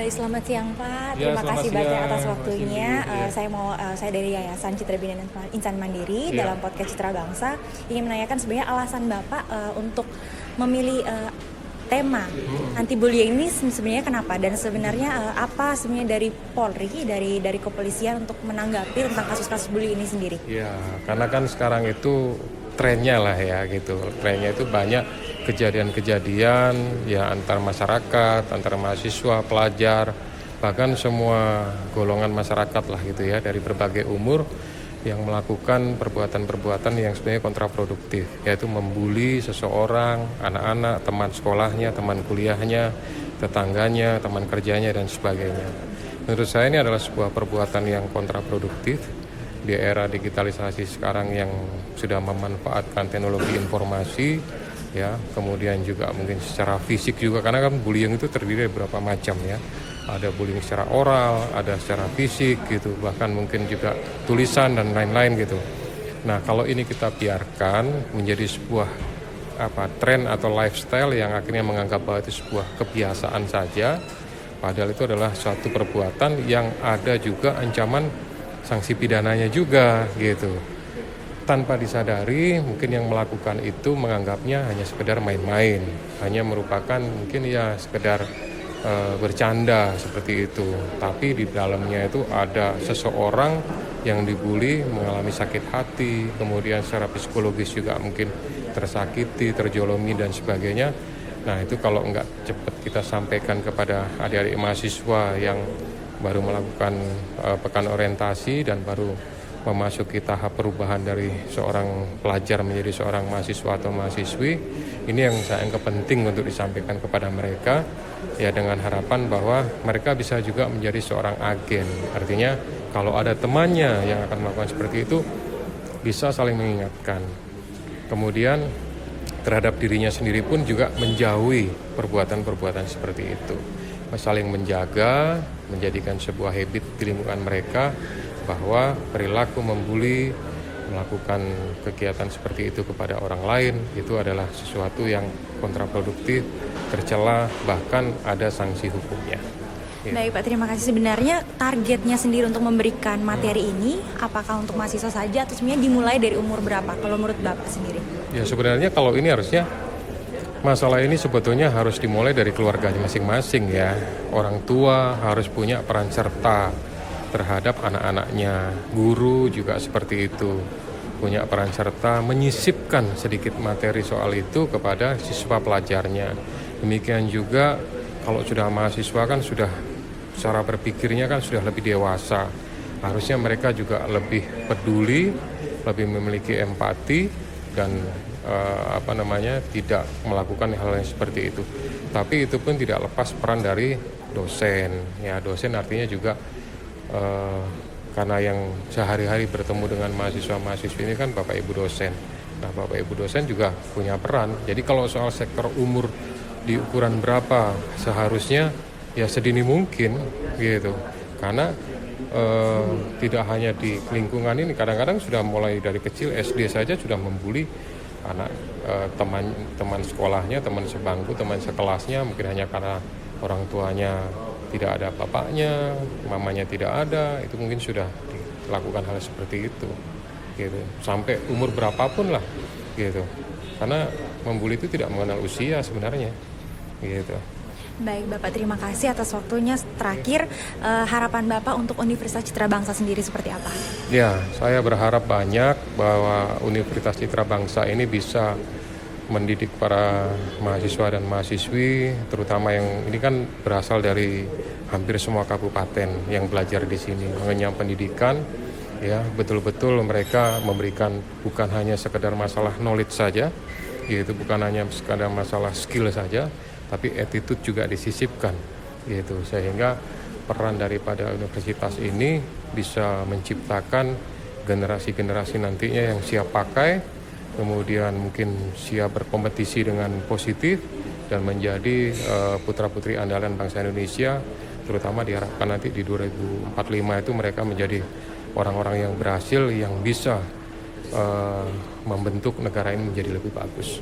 Selamat siang Pak, Ya, terima kasih selamat banyak siang. atas waktunya. Ya. Saya dari Yayasan Citra Bina dan Insan Mandiri Ya. dalam podcast Citra Bangsa ingin menanyakan sebenarnya alasan Bapak untuk memilih tema anti bullying ini sebenarnya kenapa, dan sebenarnya apa sebenarnya dari Polri, dari kepolisian untuk menanggapi tentang kasus-kasus bullying ini sendiri? Ya, karena kan sekarang itu trennya lah ya gitu. Trennya itu banyak kejadian-kejadian ya antar masyarakat, antar mahasiswa, pelajar, bahkan semua golongan masyarakat lah gitu ya dari berbagai umur yang melakukan perbuatan-perbuatan yang sebenarnya kontraproduktif, yaitu membuli seseorang, anak-anak, teman sekolahnya, teman kuliahnya, tetangganya, teman kerjanya dan sebagainya. Menurut saya ini adalah sebuah perbuatan yang kontraproduktif di era digitalisasi sekarang yang sudah memanfaatkan teknologi informasi ya, kemudian juga mungkin secara fisik juga, karena kan bullying itu terdiri dari beberapa macam ya. Ada bullying secara oral, ada secara fisik gitu, bahkan mungkin juga tulisan dan lain-lain gitu. Nah, kalau ini kita biarkan menjadi sebuah tren atau lifestyle yang akhirnya menganggap bahwa itu sebuah kebiasaan saja, padahal itu adalah suatu perbuatan yang ada juga ancaman sanksi pidananya juga gitu. Tanpa disadari mungkin yang melakukan itu menganggapnya hanya sekedar main-main, hanya merupakan mungkin ya sekedar bercanda seperti itu. Tapi di dalamnya itu ada seseorang yang dibully mengalami sakit hati, kemudian secara psikologis juga mungkin tersakiti, terjolomi dan sebagainya. Nah, itu kalau nggak cepat kita sampaikan kepada adik-adik mahasiswa yang baru melakukan pekan orientasi dan baru memasuki tahap perubahan dari seorang pelajar menjadi seorang mahasiswa atau mahasiswi, ini yang saya anggap penting untuk disampaikan kepada mereka ya, dengan harapan bahwa mereka bisa juga menjadi seorang agen. Artinya kalau ada temannya yang akan melakukan seperti itu, bisa saling mengingatkan. Kemudian terhadap dirinya sendiri pun juga menjauhi perbuatan-perbuatan seperti itu. Saling menjaga, menjadikan sebuah habit di lingkungan mereka bahwa perilaku membuli, melakukan kegiatan seperti itu kepada orang lain itu adalah sesuatu yang kontraproduktif, tercela, bahkan ada sanksi hukumnya. Ya. Baik Pak, terima kasih. Sebenarnya targetnya sendiri untuk memberikan materi ini apakah untuk mahasiswa saja atau sebenarnya dimulai dari umur berapa kalau menurut Bapak sendiri? Ya, sebenarnya kalau ini harusnya masalah ini sebetulnya harus dimulai dari keluarganya masing-masing ya. Orang tua harus punya peran serta terhadap anak-anaknya. Guru juga seperti itu, punya peran serta menyisipkan sedikit materi soal itu kepada siswa pelajarnya. Demikian juga kalau sudah mahasiswa kan sudah cara berpikirnya kan sudah lebih dewasa. Harusnya mereka juga lebih peduli, lebih memiliki empati dan tidak melakukan hal yang seperti itu. Tapi itu pun tidak lepas peran dari dosen. Ya, dosen artinya juga karena yang sehari-hari bertemu dengan mahasiswa-mahasiswi ini kan Bapak Ibu dosen. Nah, Bapak Ibu dosen juga punya peran. Jadi kalau soal sektor umur di ukuran berapa, seharusnya ya sedini mungkin gitu. Karena tidak hanya di lingkungan ini, kadang-kadang sudah mulai dari kecil SD saja sudah membuli anak teman sekolahnya, teman sebangku, teman sekelasnya, mungkin hanya karena orang tuanya tidak ada bapaknya, mamanya tidak ada, itu mungkin sudah dilakukan hal seperti itu gitu. Sampai umur berapapun lah gitu. Karena membuli itu tidak mengenal usia sebenarnya gitu. Baik Bapak, terima kasih atas waktunya. Terakhir, harapan Bapak untuk Universitas Citra Bangsa sendiri seperti apa? Ya, saya berharap banyak bahwa Universitas Citra Bangsa ini bisa mendidik para mahasiswa dan mahasiswi, terutama yang ini kan berasal dari hampir semua kabupaten yang belajar di sini, mengenyam pendidikan, ya betul-betul mereka memberikan bukan hanya sekedar masalah knowledge saja, yaitu bukan hanya sekedar masalah skill saja, tapi attitude juga disisipkan, gitu, sehingga peran daripada universitas ini bisa menciptakan generasi-generasi nantinya yang siap pakai, kemudian mungkin siap berkompetisi dengan positif dan menjadi putra-putri andalan bangsa Indonesia, terutama diharapkan nanti di 2045 itu mereka menjadi orang-orang yang berhasil yang bisa membentuk negara ini menjadi lebih bagus.